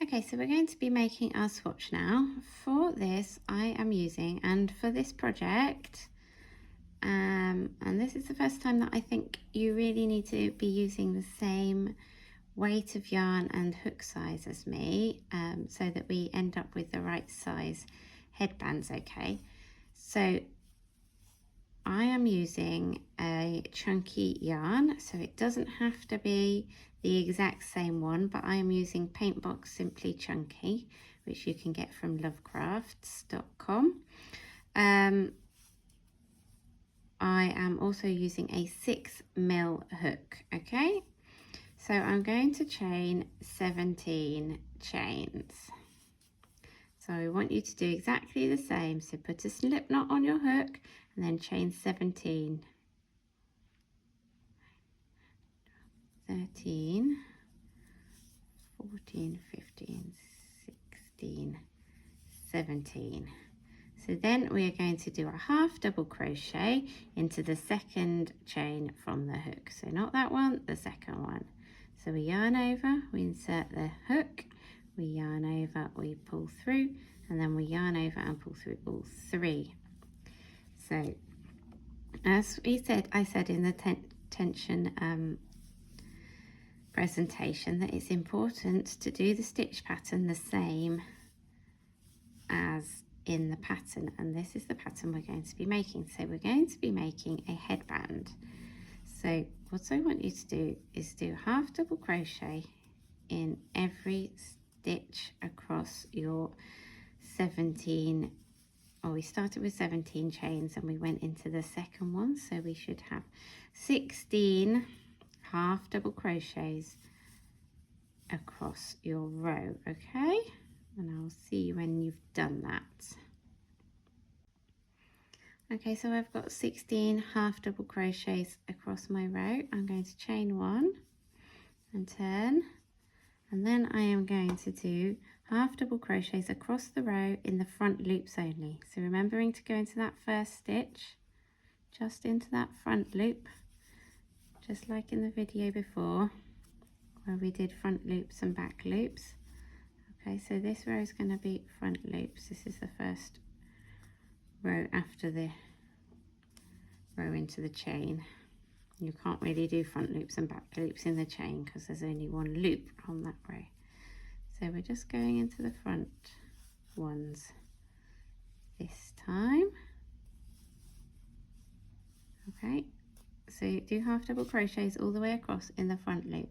Okay, so we're going to be making our swatch now. For this I am using, and for this project, and this is the first time that I think you really need to be using the same weight of yarn and hook size as me, so that we end up with the right size headbands. Okay, so I am using a chunky yarn, so it doesn't have to be the exact same one, but I am using Paintbox Simply Chunky, which you can get from lovecrafts.com. I am also using a 6mm hook. Okay, so I'm going to chain 17 chains. So I want you to do exactly the same. So put a slip knot on your hook and then chain 17, 13, 14, 15, 16, 17. So then we are going to do a half double crochet into the second chain from the hook. So not that one, the second one. So we yarn over, we insert the hook, we yarn over, we pull through, and then we yarn over and pull through all three. So as I said in the tension presentation, that it's important to do the stitch pattern the same as in the pattern, and this is the pattern we're going to be making. So we're going to be making a headband. So what I want you to do is do half double crochet in every stitch across your 17, or we started with 17 chains and we went into the second one, so we should have 16 half double crochets across your row. Okay, and I'll see you when you've done that. Okay, so I've got 16 half double crochets across my row. I'm going to chain one and turn, and then I am going to do half double crochets across the row in the front loops only. So remembering to go into that first stitch, just into that front loop, just like in the video before where we did front loops and back loops. Okay, so this row is going to be front loops. This is the first row after the row into the chain. You can't really do front loops and back loops in the chain because there's only one loop on that row. So we're just going into the front ones this time. Okay, so do half double crochets all the way across in the front loop.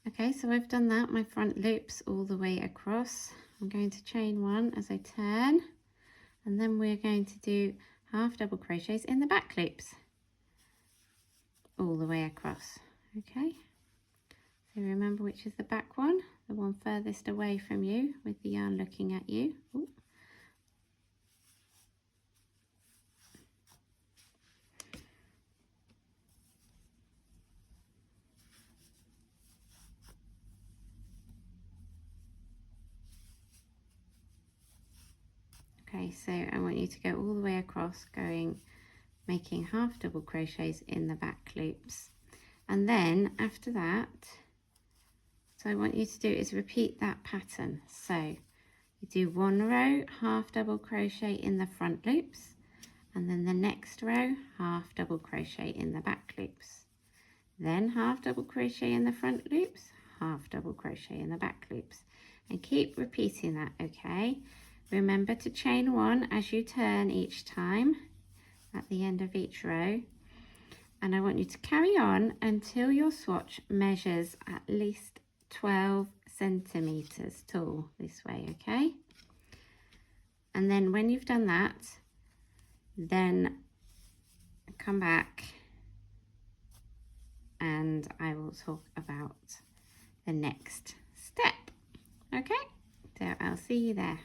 Okay, so I've done that, my front loops all the way across. I'm going to chain one as I turn, and then we're going to do half double crochets in the back loops all the way across. Okay, so remember which is the back one, the one furthest away from you with the yarn looking at you. Ooh. Okay, so I want you to go all the way across, making half double crochets in the back loops. And then after that, so I want you to do is repeat that pattern. So you do one row, half double crochet in the front loops, and then the next row, half double crochet in the back loops. Then half double crochet in the front loops, half double crochet in the back loops. And keep repeating that, okay? Remember to chain one as you turn each time at the end of each row. And I want you to carry on until your swatch measures at least 12 centimeters tall this way, okay? And then when you've done that, then come back and I will talk about the next step. Okay, so I'll see you there.